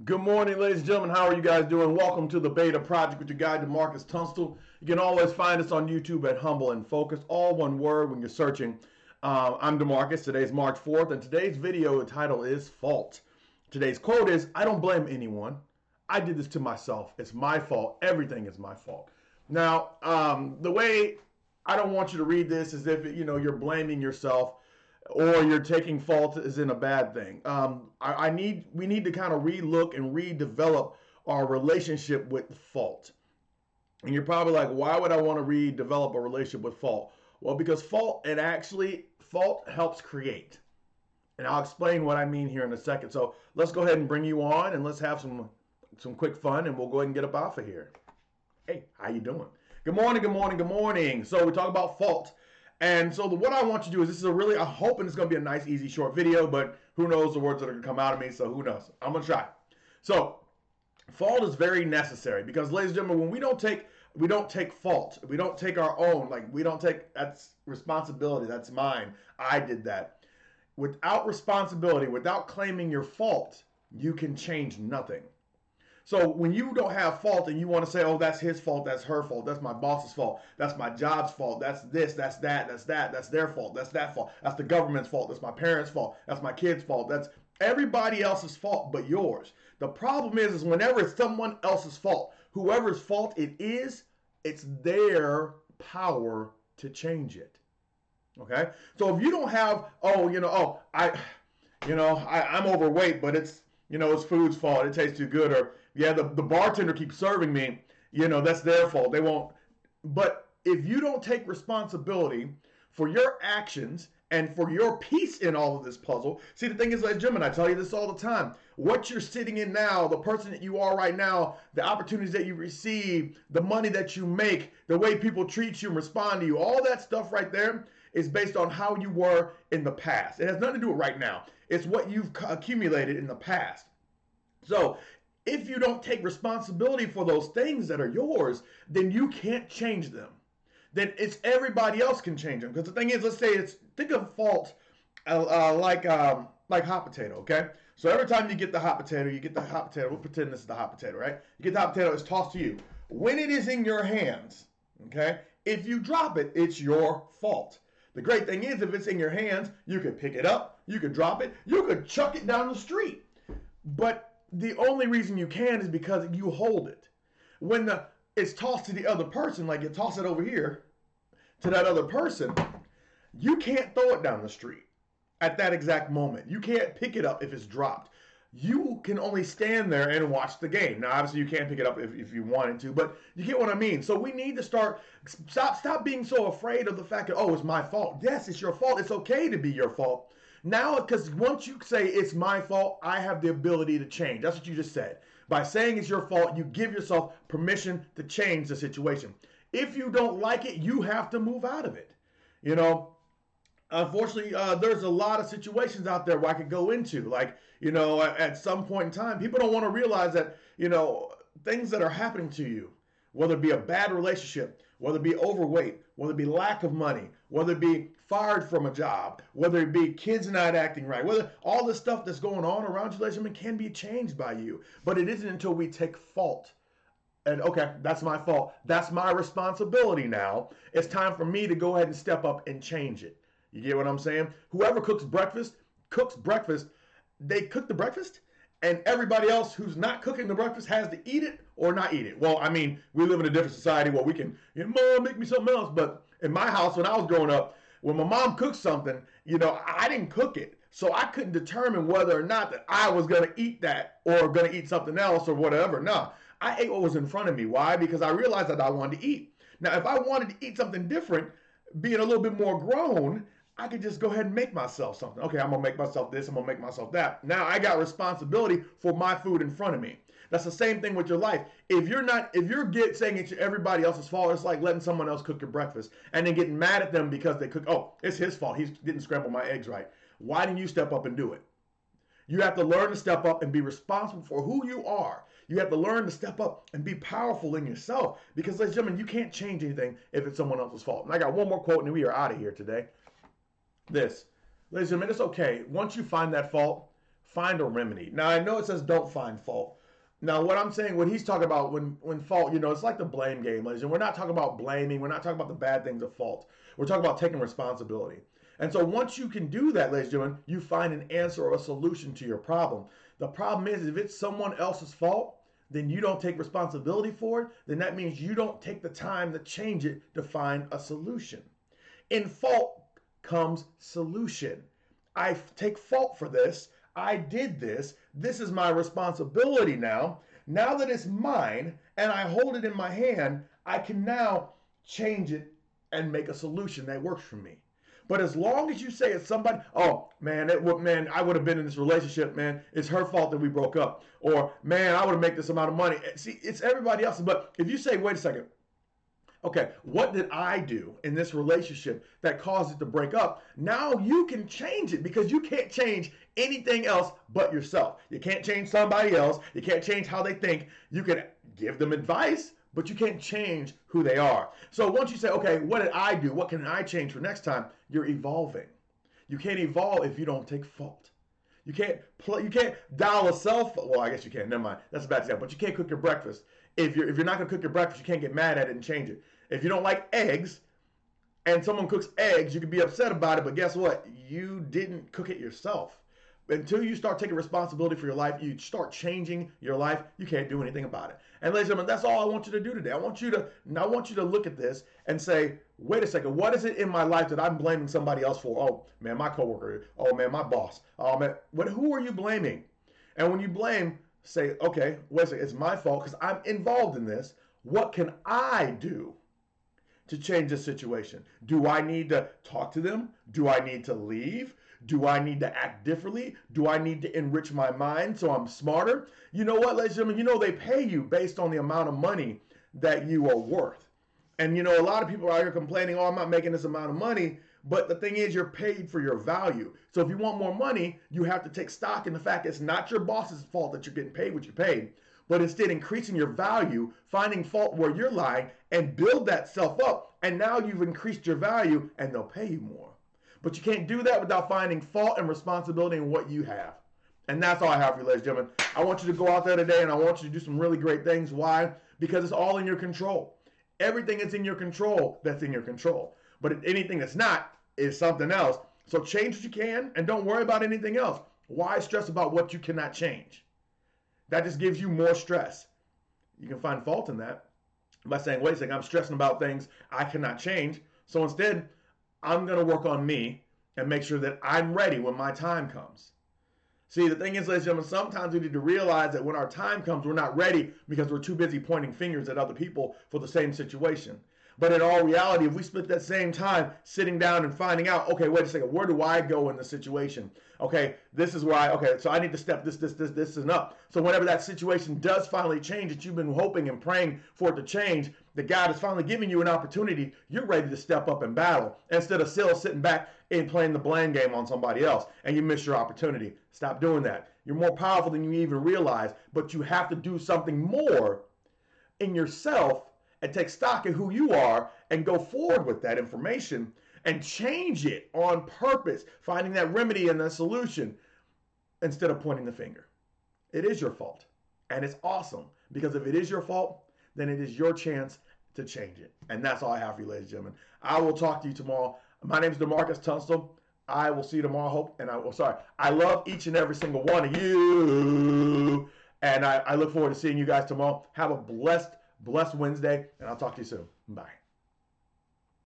Good morning, ladies and gentlemen. How are you guys doing? Welcome to the Beta Project with your guide, DeMarcus Tunstall. You can always find us on YouTube at Humble and Focused, all one word when you're searching. I'm DeMarcus. Today's March 4th, and today's video title is Fault. Today's quote is, I don't blame anyone. I did this to myself. It's my fault. Everything is my fault. Now, the way I don't want you to read this is if you're blaming yourself or you're taking fault is in a bad thing. We need to kind of relook and redevelop our relationship with fault. And you're probably like, why would I want to redevelop a relationship with fault? Well, because fault helps create. And I'll explain what I mean here in a second. So let's go ahead and bring you on and let's have some quick fun and we'll go ahead and get up off of here. Hey, how you doing? Good morning, good morning, good morning. So we talk about fault. And so what I want you to do is I'm hoping it's going to be a nice, easy, short video, but who knows the words that are going to come out of me, so who knows? I'm going to try. So fault is very necessary because, ladies and gentlemen, when we don't take fault, we don't take our own, that's responsibility, that's mine, I did that. Without responsibility, without claiming your fault, you can change nothing. So when you don't have fault and you want to say, oh, that's his fault, that's her fault, that's my boss's fault, that's my job's fault, that's this, that's that, that's their fault, that's that fault, that's the government's fault, that's my parents' fault, that's my kid's fault, that's everybody else's fault but yours. The problem is whenever it's someone else's fault, whoever's fault it is, it's their power to change it. Okay? So if you don't have, I'm overweight, but it's food's fault, it tastes too good, or yeah, the bartender keeps serving me, that's their fault. They won't. But if you don't take responsibility for your actions and for your piece in all of this puzzle, see, the thing is, ladies and gentlemen, I tell you this all the time, what you're sitting in now, the person that you are right now, the opportunities that you receive, the money that you make, the way people treat you and respond to you, all that stuff right there is based on how you were in the past. It has nothing to do with right now. It's what you've accumulated in the past. So if you don't take responsibility for those things that are yours, then you can't change them. Then it's everybody else can change them. Because the thing is, think of fault like hot potato, okay? So every time you get the hot potato, we'll pretend this is the hot potato, right? You get the hot potato, it's tossed to you. When it is in your hands, okay, if you drop it, it's your fault. The great thing is, if it's in your hands, you could pick it up, you could drop it, you could chuck it down the street. But the only reason you can is because you hold it. When it's tossed to the other person, like you toss it over here to that other person, you can't throw it down the street at that exact moment. You can't pick it up if it's dropped. You can only stand there and watch the game. Now, obviously, you can't pick it up if you wanted to, but you get what I mean. So we need to stop being so afraid of the fact that, oh, it's my fault. Yes, it's your fault. It's okay to be your fault. Now, because once you say it's my fault, I have the ability to change. That's what you just said. By saying it's your fault, you give yourself permission to change the situation. If you don't like it, you have to move out of it. Unfortunately, there's a lot of situations out there where I could go into. Like, at some point in time, people don't want to realize that, things that are happening to you, whether it be a bad relationship, whether it be overweight, whether it be lack of money, whether it be fired from a job, whether it be kids not acting right, whether all the stuff that's going on around you, ladies and gentlemen, can be changed by you. But it isn't until we take fault. And okay, that's my fault. That's my responsibility now. It's time for me to go ahead and step up and change it. You get what I'm saying? Whoever cooks breakfast, they cook the breakfast, and everybody else who's not cooking the breakfast has to eat it or not eat it. Well, I mean, we live in a different society where we can, Mom, make me something else. But in my house, when I was growing up, when my mom cooked something, I didn't cook it. So I couldn't determine whether or not that I was going to eat that or going to eat something else or whatever. No, I ate what was in front of me. Why? Because I realized that I wanted to eat. Now, if I wanted to eat something different, being a little bit more grown, I could just go ahead and make myself something. Okay, I'm going to make myself this. I'm going to make myself that. Now I got responsibility for my food in front of me. That's the same thing with your life. If you're saying it's everybody else's fault, it's like letting someone else cook your breakfast and then getting mad at them because they cook. Oh, it's his fault. He didn't scramble my eggs right. Why didn't you step up and do it? You have to learn to step up and be responsible for who you are. You have to learn to step up and be powerful in yourself because, ladies and gentlemen, you can't change anything if it's someone else's fault. And I got one more quote and we are out of here today. This, ladies and gentlemen, it's okay. Once you find that fault, find a remedy. Now, I know it says don't find fault. Now, what I'm saying, what he's talking about when fault, it's like the blame game, ladies. And we're not talking about blaming. We're not talking about the bad things of fault. We're talking about taking responsibility. And so once you can do that, ladies and gentlemen, you find an answer or a solution to your problem. The problem is if it's someone else's fault, then you don't take responsibility for it, then that means you don't take the time to change it to find a solution. In fault comes solution. I take fault for this. I did this. This is my responsibility now. Now that it's mine and I hold it in my hand, I can now change it and make a solution that works for me. But as long as you say it's somebody, oh man, I would have been in this relationship, man. It's her fault that we broke up. Or man, I would have made this amount of money. See, it's everybody else. But if you say, wait a second, okay, what did I do in this relationship that caused it to break up? Now you can change it because you can't change anything else but yourself. You can't change somebody else. You can't change how they think. You can give them advice, but you can't change who they are. So once you say, okay, what did I do? What can I change for next time? You're evolving. You can't evolve if you don't take fault. You can't dial a cell phone. Well, I guess you can. Never mind. That's a bad example. But you can't cook your breakfast. If you're not going to cook your breakfast, you can't get mad at it and change it. If you don't like eggs and someone cooks eggs, you can be upset about it. But guess what? You didn't cook it yourself. Until you start taking responsibility for your life, you start changing your life, you can't do anything about it. And ladies and gentlemen, that's all I want you to do today. I want you to look at this and say, wait a second, what is it in my life that I'm blaming somebody else for? Oh man, my coworker. Oh man, my boss. Oh man, who are you blaming? And when you blame, say, okay, wait a second, it's my fault because I'm involved in this. What can I do to change this situation? Do I need to talk to them? Do I need to leave? Do I need to act differently? Do I need to enrich my mind so I'm smarter? You know what, ladies and gentlemen, they pay you based on the amount of money that you are worth. And a lot of people are out here complaining, oh, I'm not making this amount of money. But the thing is, you're paid for your value. So if you want more money, you have to take stock in the fact it's not your boss's fault that you're getting paid what you're paid, but instead increasing your value, finding fault where you're lying, and build that self up. And now you've increased your value and they'll pay you more. But you can't do that without finding fault and responsibility in what you have. And that's all I have for you, ladies and gentlemen. I want you to go out there today and I want you to do some really great things. Why? Because it's all in your control. Everything that's in your control, that's in your control. But anything that's not is something else. So change what you can and don't worry about anything else. Why stress about what you cannot change? That just gives you more stress. You can find fault in that by saying, wait a second, I'm stressing about things I cannot change. So instead, I'm going to work on me and make sure that I'm ready when my time comes. See, the thing is, ladies and gentlemen, sometimes we need to realize that when our time comes, we're not ready because we're too busy pointing fingers at other people for the same situation. But in all reality, if we split that same time sitting down and finding out, okay, wait a second, where do I go in the situation? Okay, this is where so I need to step this and up. So whenever that situation does finally change that you've been hoping and praying for it to change, that God is finally giving you an opportunity, you're ready to step up and battle instead of still sitting back and playing the blame game on somebody else and you miss your opportunity. Stop doing that. You're more powerful than you even realize, but you have to do something more in yourself and take stock of who you are and go forward with that information and change it on purpose, finding that remedy and that solution instead of pointing the finger. It is your fault. And it's awesome because if it is your fault, then it is your chance to change it. And that's all I have for you, ladies and gentlemen. I will talk to you tomorrow. My name is DeMarcus Tunstall. I will see you tomorrow, hope. And I love each and every single one of you. And I look forward to seeing you guys tomorrow. Have a blessed Wednesday, and I'll talk to you soon. Bye.